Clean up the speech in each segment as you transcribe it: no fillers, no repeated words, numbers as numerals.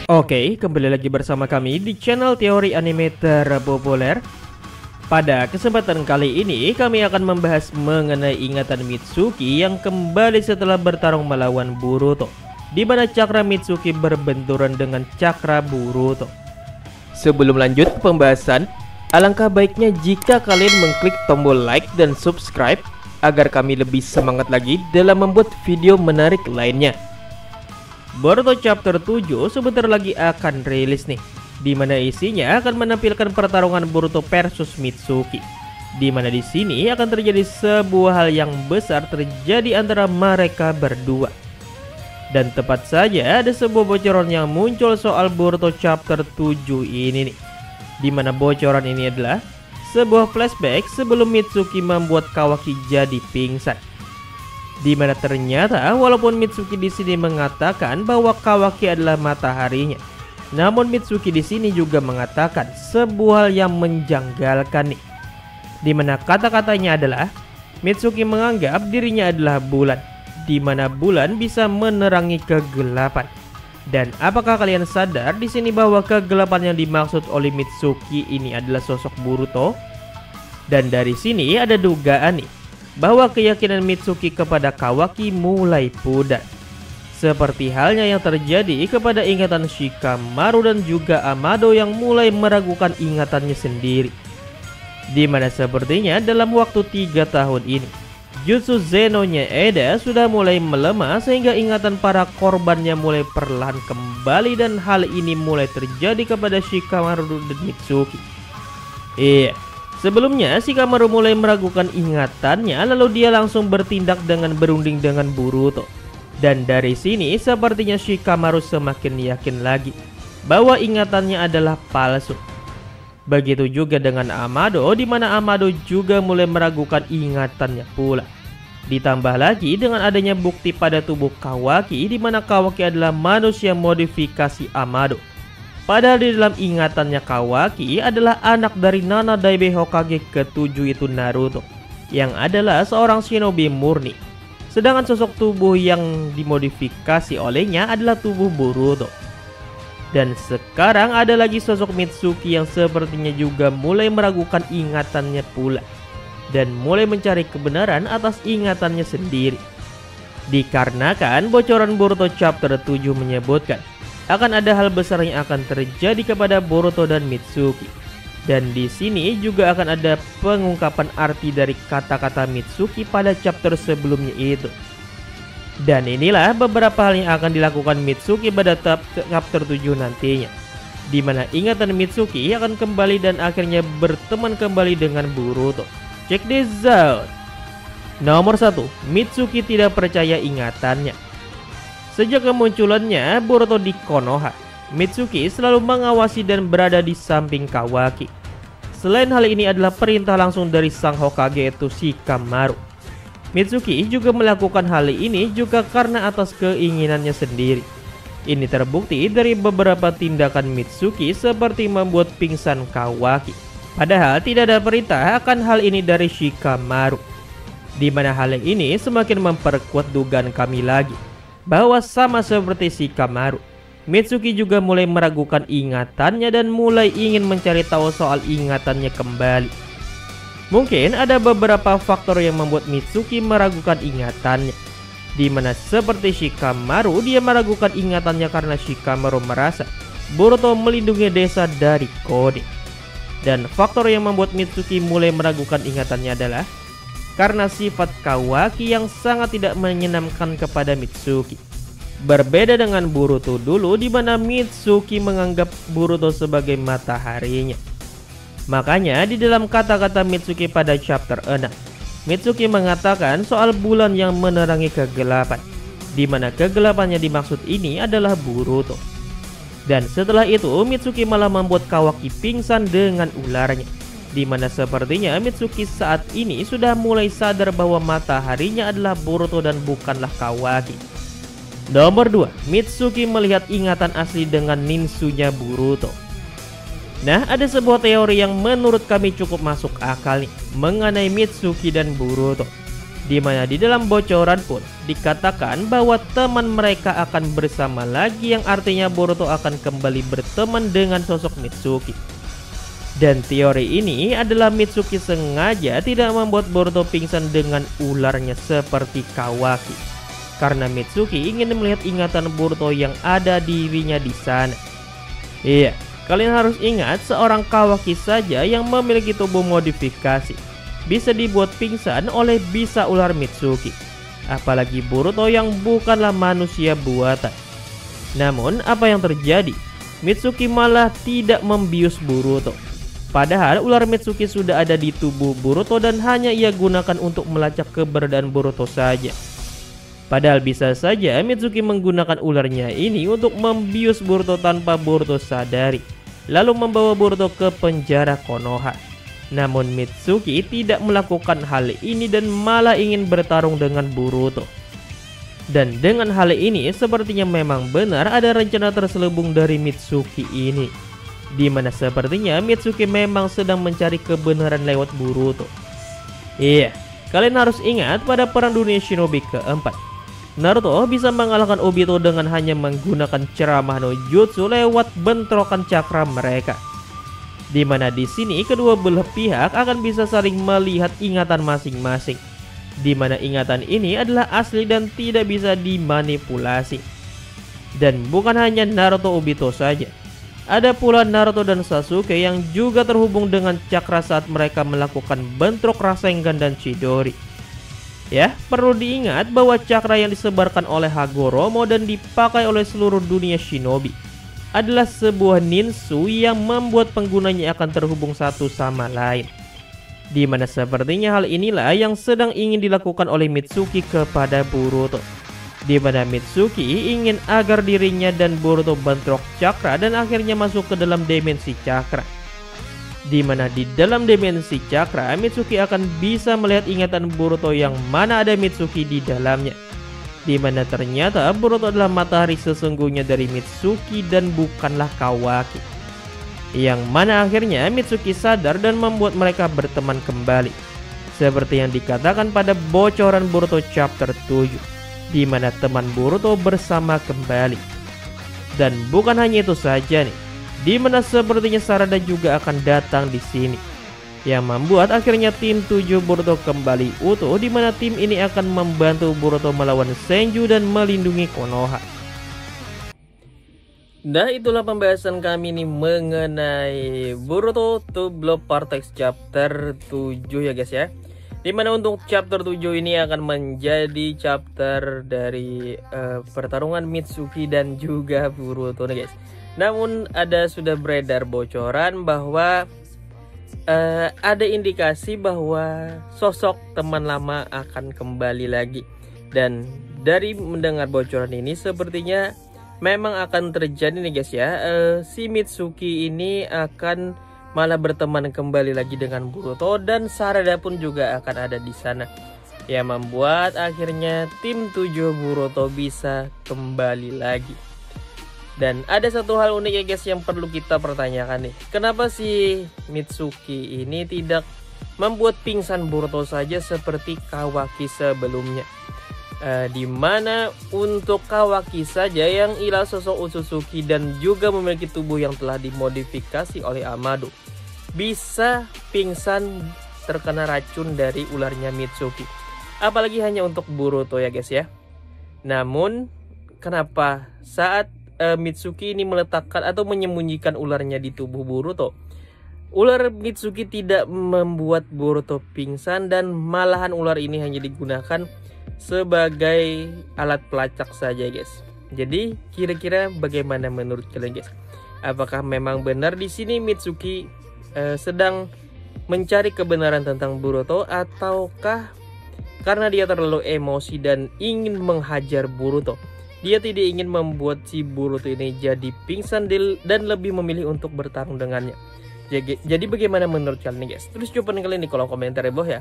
Oke, kembali lagi bersama kami di channel teori anime terpopuler. Pada kesempatan kali ini kami akan membahas mengenai ingatan Mitsuki yang kembali setelah bertarung melawan Boruto, di mana cakra Mitsuki berbenturan dengan cakra Boruto. Sebelum lanjut ke pembahasan, alangkah baiknya jika kalian mengklik tombol like dan subscribe agar kami lebih semangat lagi dalam membuat video menarik lainnya. Boruto Chapter 7 sebentar lagi akan rilis nih, di mana isinya akan menampilkan pertarungan Boruto versus Mitsuki, di mana di sini akan terjadi sebuah hal yang besar terjadi antara mereka berdua. Dan tepat saja ada sebuah bocoran yang muncul soal Boruto Chapter 7 ini nih, di mana bocoran ini adalah sebuah flashback sebelum Mitsuki membuat Kawaki jadi pingsan. Di mana ternyata walaupun Mitsuki di sini mengatakan bahwa Kawaki adalah mataharinya, namun Mitsuki di sini juga mengatakan sebuah hal yang menjanggalkan nih. Di mana kata-katanya adalah Mitsuki menganggap dirinya adalah bulan, di mana bulan bisa menerangi kegelapan. Dan apakah kalian sadar di sini bahwa kegelapan yang dimaksud oleh Mitsuki ini adalah sosok Boruto? Dan dari sini ada dugaan nih bahwa keyakinan Mitsuki kepada Kawaki mulai pudar, seperti halnya yang terjadi kepada ingatan Shikamaru dan juga Amado yang mulai meragukan ingatannya sendiri. Di mana sepertinya dalam waktu 3 tahun ini jutsu Zeno-nya Eda sudah mulai melemah sehingga ingatan para korbannya mulai perlahan kembali, dan hal ini mulai terjadi kepada Shikamaru dan Mitsuki. Sebelumnya Shikamaru mulai meragukan ingatannya, lalu dia langsung bertindak dengan berunding dengan Boruto. Dan dari sini sepertinya Shikamaru semakin yakin lagi bahwa ingatannya adalah palsu. Begitu juga dengan Amado, di mana Amado juga mulai meragukan ingatannya pula. Ditambah lagi dengan adanya bukti pada tubuh Kawaki, di mana Kawaki adalah manusia modifikasi Amado. Padahal di dalam ingatannya Kawaki adalah anak dari Nana Daibe Hokage ke-7 itu Naruto, yang adalah seorang shinobi murni. Sedangkan sosok tubuh yang dimodifikasi olehnya adalah tubuh Boruto. Dan sekarang ada lagi sosok Mitsuki yang sepertinya juga mulai meragukan ingatannya pula, dan mulai mencari kebenaran atas ingatannya sendiri. Dikarenakan bocoran Boruto Chapter 7 menyebutkan akan ada hal besar yang akan terjadi kepada Boruto dan Mitsuki. Dan di sini juga akan ada pengungkapan arti dari kata-kata Mitsuki pada chapter sebelumnya itu. Dan inilah beberapa hal yang akan dilakukan Mitsuki pada chapter 7 nantinya, di mana ingatan Mitsuki akan kembali dan akhirnya berteman kembali dengan Boruto. Check this out. Nomor 1, Mitsuki tidak percaya ingatannya. Sejak kemunculannya Boruto di Konoha, Mitsuki selalu mengawasi dan berada di samping Kawaki. Selain hal ini adalah perintah langsung dari sang Hokage yaitu Shikamaru. Mitsuki juga melakukan hal ini juga karena atas keinginannya sendiri. Ini terbukti dari beberapa tindakan Mitsuki seperti membuat pingsan Kawaki. Padahal tidak ada perintah akan hal ini dari Shikamaru. Di mana hal ini semakin memperkuat dugaan kami lagi bahwa sama seperti Shikamaru, Mitsuki juga mulai meragukan ingatannya dan mulai ingin mencari tahu soal ingatannya kembali. Mungkin ada beberapa faktor yang membuat Mitsuki meragukan ingatannya, di mana seperti Shikamaru, dia meragukan ingatannya karena Shikamaru merasa Boruto melindungi desa dari Kode. Dan faktor yang membuat Mitsuki mulai meragukan ingatannya adalah karena sifat Kawaki yang sangat tidak menyenangkan kepada Mitsuki. Berbeda dengan Boruto dulu, di mana Mitsuki menganggap Boruto sebagai mataharinya. Makanya di dalam kata-kata Mitsuki pada chapter 6, Mitsuki mengatakan soal bulan yang menerangi kegelapan, di mana kegelapannya dimaksud ini adalah Boruto. Dan setelah itu Mitsuki malah membuat Kawaki pingsan dengan ularnya, di mana sepertinya Mitsuki saat ini sudah mulai sadar bahwa mataharinya adalah Boruto dan bukanlah Kawaki. Nomor 2, Mitsuki melihat ingatan asli dengan ninsunya Boruto. Nah, ada sebuah teori yang menurut kami cukup masuk akal nih mengenai Mitsuki dan Boruto, Dimana di dalam bocoran pun dikatakan bahwa teman mereka akan bersama lagi, yang artinya Boruto akan kembali berteman dengan sosok Mitsuki. Dan teori ini adalah Mitsuki sengaja tidak membuat Boruto pingsan dengan ularnya seperti Kawaki, karena Mitsuki ingin melihat ingatan Boruto yang ada dirinya di sana. Iya, kalian harus ingat, seorang Kawaki saja yang memiliki tubuh modifikasi bisa dibuat pingsan oleh bisa ular Mitsuki, apalagi Boruto yang bukanlah manusia buatan. Namun apa yang terjadi? Mitsuki malah tidak membius Boruto, padahal ular Mitsuki sudah ada di tubuh Boruto dan hanya ia gunakan untuk melacak keberadaan Boruto saja. Padahal bisa saja Mitsuki menggunakan ularnya ini untuk membius Boruto tanpa Boruto sadari, lalu membawa Boruto ke penjara Konoha. Namun Mitsuki tidak melakukan hal ini dan malah ingin bertarung dengan Boruto. Dan dengan hal ini sepertinya memang benar ada rencana terselubung dari Mitsuki ini, dimana sepertinya Mitsuki memang sedang mencari kebenaran lewat Boruto. Iya, kalian harus ingat pada perang dunia shinobi keempat, Naruto bisa mengalahkan Obito dengan hanya menggunakan ceramah no jutsu lewat bentrokan cakra mereka. Dimana di sini kedua belah pihak akan bisa saling melihat ingatan masing-masing, dimana ingatan ini adalah asli dan tidak bisa dimanipulasi. Dan bukan hanya Naruto Obito saja, ada pula Naruto dan Sasuke yang juga terhubung dengan cakra saat mereka melakukan bentrok Rasengan dan Chidori. Ya, perlu diingat bahwa cakra yang disebarkan oleh Hagoromo dan dipakai oleh seluruh dunia shinobi adalah sebuah ninsu yang membuat penggunanya akan terhubung satu sama lain. Dimana sepertinya hal inilah yang sedang ingin dilakukan oleh Mitsuki kepada Boruto, dimana Mitsuki ingin agar dirinya dan Boruto bentrok cakra dan akhirnya masuk ke dalam dimensi cakra. Dimana di dalam dimensi cakra Mitsuki akan bisa melihat ingatan Boruto yang mana ada Mitsuki di dalamnya, dimana ternyata Boruto adalah matahari sesungguhnya dari Mitsuki dan bukanlah Kawaki. Yang mana akhirnya Mitsuki sadar dan membuat mereka berteman kembali, seperti yang dikatakan pada bocoran Boruto chapter 7, dimana teman Boruto bersama kembali. Dan bukan hanya itu saja nih, dimana sepertinya Sarada juga akan datang di sini, yang membuat akhirnya tim 7 Boruto kembali utuh, dimana tim ini akan membantu Boruto melawan Senju dan melindungi Konoha. Nah, itulah pembahasan kami nih mengenai Boruto to Blood Vortex chapter 7 ya guys ya. Dimana untuk chapter 7 ini akan menjadi chapter dari pertarungan Mitsuki dan juga Boruto nih guys. Namun sudah beredar bocoran bahwa ada indikasi bahwa sosok teman lama akan kembali lagi. Dan dari mendengar bocoran ini sepertinya memang akan terjadi nih guys ya. Si Mitsuki ini akan malah berteman kembali lagi dengan Boruto dan Sarada pun juga akan ada di sana, yang membuat akhirnya tim 7 Boruto bisa kembali lagi. Dan ada satu hal unik ya guys yang perlu kita pertanyakan nih. Kenapa si Mitsuki ini tidak membuat pingsan Boruto saja seperti Kawaki sebelumnya? Dimana untuk Kawaki saja yang ialah sosok Otsutsuki dan juga memiliki tubuh yang telah dimodifikasi oleh Amado, bisa pingsan terkena racun dari ularnya Mitsuki. Apalagi hanya untuk Boruto ya guys ya. Namun kenapa saat Mitsuki ini meletakkan atau menyembunyikan ularnya di tubuh Boruto, ular Mitsuki tidak membuat Boruto pingsan dan malahan ular ini hanya digunakan sebagai alat pelacak saja guys. Jadi kira-kira bagaimana menurut kalian guys? Apakah memang benar di sini Mitsuki sedang mencari kebenaran tentang Boruto, ataukah karena dia terlalu emosi dan ingin menghajar Boruto, dia tidak ingin membuat si Boruto ini jadi pingsan dan lebih memilih untuk bertarung dengannya? Jadi bagaimana menurut kalian guys? Terus jawaban kalian di kolom komentar ya bawah ya.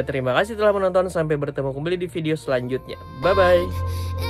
Terima kasih telah menonton, sampai bertemu kembali di video selanjutnya. Bye bye.